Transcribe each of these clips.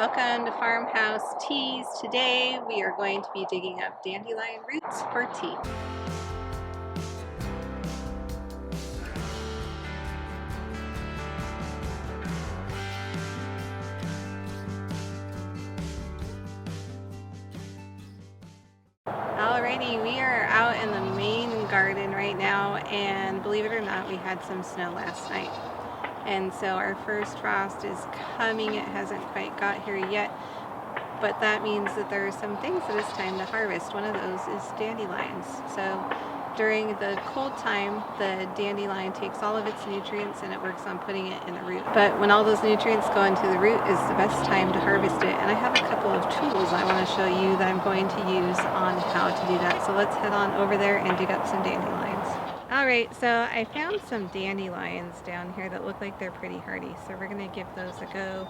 welcome to Farmhouse Teas. Today we are going to be digging up dandelion roots for tea. Alrighty, we are out in the main garden right now, and believe it or not, we had some snow last night. And so our first frost is coming. It hasn't quite got here yet, but that means that there are some things that it's time to harvest. One of those is dandelions. So during the cold time, the dandelion takes all of its nutrients and it works on putting it in the root. But when all those nutrients go into the root is the best time to harvest it. And I have a couple of tools I want to show you that I'm going to use on how to do that. So let's head on over there and dig up some dandelions. Alright, so I found some dandelions down here that look like they're pretty hardy. So we're going to give those a go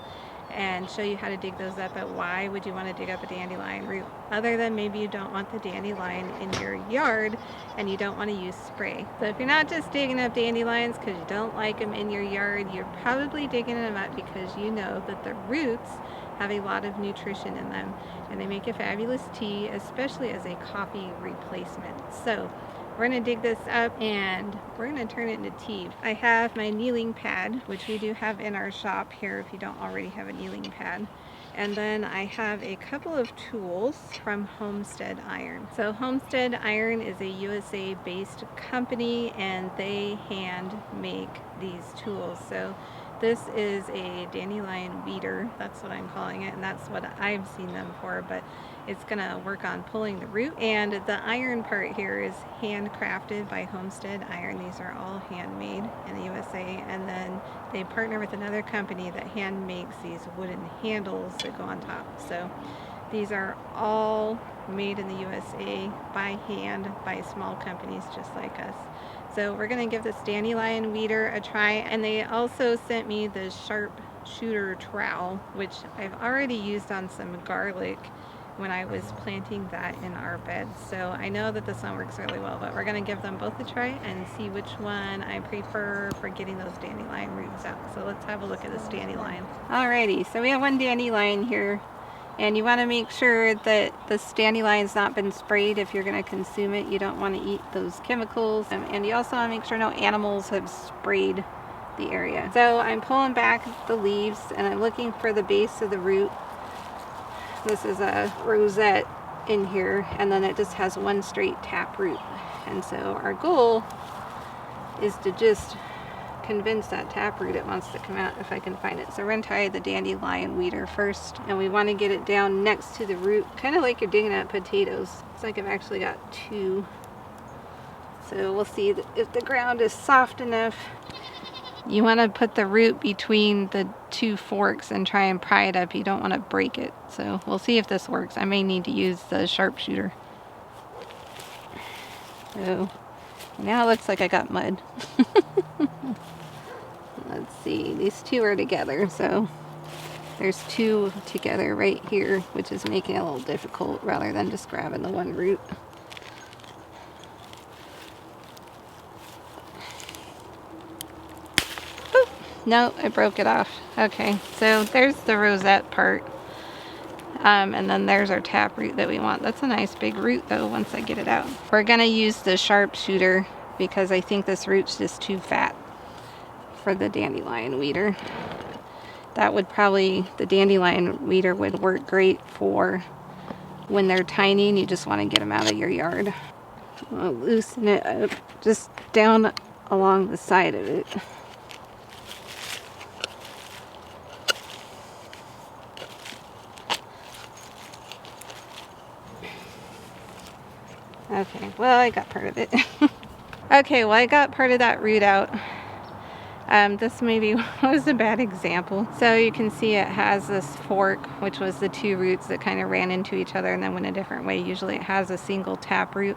and show you how to dig those up. But why would you want to dig up a dandelion root? Other than maybe you don't want the dandelion in your yard and you don't want to use spray. So if you're not just digging up dandelions because you don't like them in your yard, you're probably digging them up because you know that the roots have a lot of nutrition in them and they make a fabulous tea, especially as a coffee replacement. So we're going to dig this up and we're going to turn it into tea. I have my kneeling pad, which we do have in our shop here if you don't already have a kneeling pad. And then I have a couple of tools from Homestead Iron. So Homestead Iron is a USA based company and they hand make these tools. So this is a dandelion weeder, that's what I'm calling it, and that's what I've seen them for, but it's gonna work on pulling the root. And the iron part here is handcrafted by Homestead Iron. These are all handmade in the USA, and then they partner with another company that hand makes these wooden handles that go on top. So these are all made in the USA by hand by small companies just like us. So we're going to give this dandelion weeder a try, and they also sent me the sharp shooter trowel, which I've already used on some garlic when I was planting that in our beds. So I know that this one works really well, but we're going to give them both a try and see which one I prefer for getting those dandelion roots out. So let's have a look at this dandelion. Alrighty, so we have one dandelion here. And you want to make sure that this dandelion's not been sprayed if you're going to consume it. You don't want to eat those chemicals. And you also want to make sure no animals have sprayed the area. So I'm pulling back the leaves and I'm looking for the base of the root. This is a rosette in here, and then it just has one straight tap root. And so our goal is to just convince that taproot it wants to come out if I can find it. So we're going to try the dandelion weeder first, and we want to get it down next to the root, kind of like you're digging up potatoes. It's like I've actually got two. So we'll see if the ground is soft enough. You want to put the root between the two forks and try and pry it up. You don't want to break it. So we'll see if this works. I may need to use the sharpshooter. So now it looks like I got mud. Let's see, these two are together, so there's two together right here, which is making it a little difficult rather than just grabbing the one root. Oop, no, I broke it off. Okay, so there's the rosette part. And then there's our tap root that we want. That's a nice big root though once I get it out. We're gonna use the sharpshooter because I think this root's just too fat for the dandelion weeder. That would probably, the dandelion weeder would work great for when they're tiny and you just want to get them out of your yard. I'll loosen it up just down along the side of it. Okay, well I got part of it. Okay, well I got part of that root out. This maybe was a bad example. So you can see it has this fork, which was the two roots that kind of ran into each other and then went a different way. Usually it has a single tap root,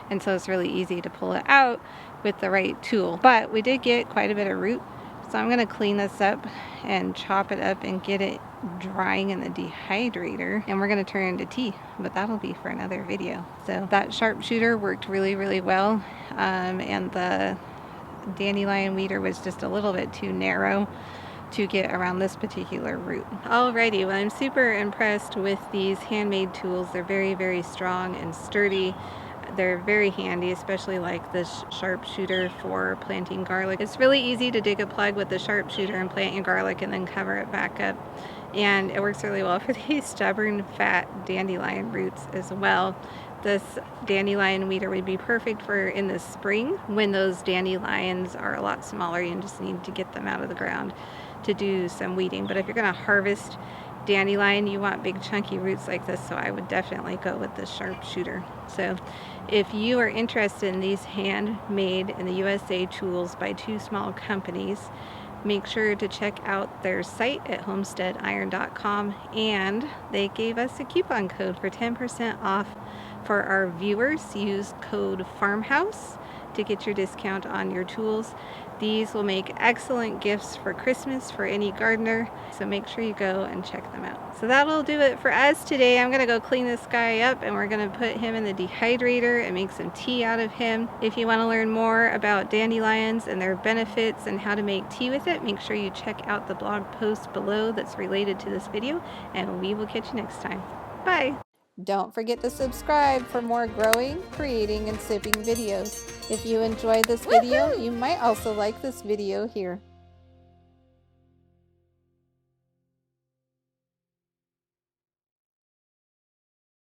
and so it's really easy to pull it out with the right tool. But we did get quite a bit of root, so I'm going to clean this up and chop it up and get it drying in the dehydrator, and we're going to turn it into tea, but that'll be for another video. So that sharpshooter worked really, really well, and the dandelion weeder was just a little bit too narrow to get around this particular route. Alrighty, well, I'm super impressed with these handmade tools. They're very, very strong and sturdy. They're very handy, especially like this sharpshooter for planting garlic. It's really easy to dig a plug with the sharpshooter and plant your garlic and then cover it back up. And it works really well for these stubborn, fat dandelion roots as well. This dandelion weeder would be perfect for in the spring when those dandelions are a lot smaller. You just need to get them out of the ground to do some weeding. But if you're going to harvest dandelion, you want big chunky roots like this, so I would definitely go with the sharpshooter. So if you are interested in these handmade in the USA tools by two small companies, make sure to check out their site at homesteadiron.com, and they gave us a coupon code for 10% off for our viewers. Use code FARMHOUSE to get your discount on your tools. These will make excellent gifts for Christmas for any gardener, so make sure you go and check them out. So that'll do it for us today. I'm gonna go clean this guy up, and we're gonna put him in the dehydrator and make some tea out of him. If you wanna learn more about dandelions and their benefits and how to make tea with it, make sure you check out the blog post below that's related to this video, and we will catch you next time. Bye! Don't forget to subscribe for more growing, creating, and sipping videos. If you enjoyed this video, you might also like this video here.